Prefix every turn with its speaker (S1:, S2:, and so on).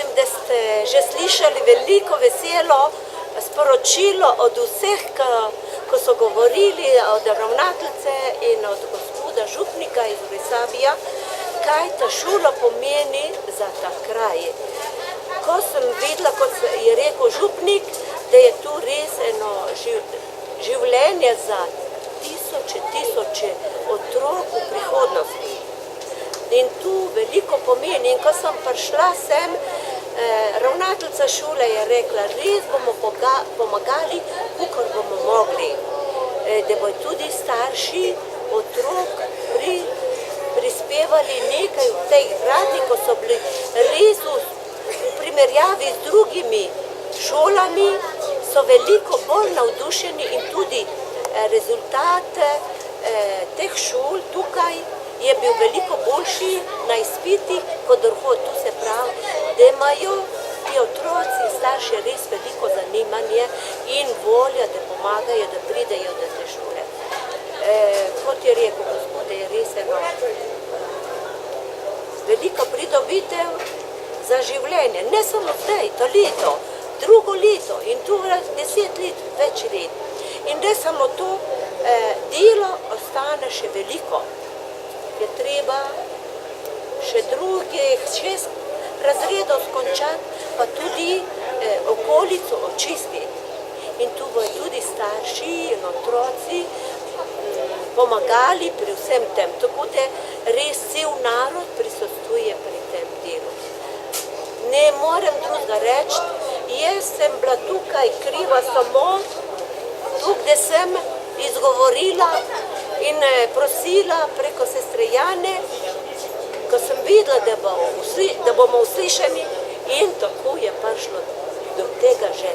S1: Mislim, da ste že slišali veliko veselo sporočilo od vseh, ko so govorili od ravnateljice in od gospoda župnika iz Resabija, kaj ta šola pomeni za ta kraj. Ko sem videla, kot je rekel župnik, da je tu res eno življenje za tisoče otrok v prihodnosti. In tu veliko pomeni. In ko sem prišla sem, ravnateljica šole je rekla, res bomo pomagali, kakor bomo mogli. Da bodo tudi starši otrok prispevali nekaj v tej gradnji, ko so bili res v primerjavi z drugimi šolami, so veliko bolj navdušeni in tudi rezultat teh šol tukaj je bil veliko boljši na izpitih kot drugod. Tu se pravi, da imajo ti otroci starši res veliko zanimanje in volja, da pomagajo, da pridejo do te šole. Kot je rekel gospod, je res eno velika pridobitev za življenje. Ne samo zdaj, to leto, drugo leto in tu 10 let, več let. In ne samo to, delo ostane še veliko. Je treba še drugih 6 razredov skončati, pa tudi okolico očistiti. In tu bojo tudi starši in otroci pomagali pri vsem tem. Tako da res cel narod prisostvuje pri tem delu. Ne morem drugega reči, jaz sem bila tukaj kriva samo, da sem izgovorila in prosila preko sestre Jane, ko sem videla, da bomo uslišani in tako je prišlo do tega že.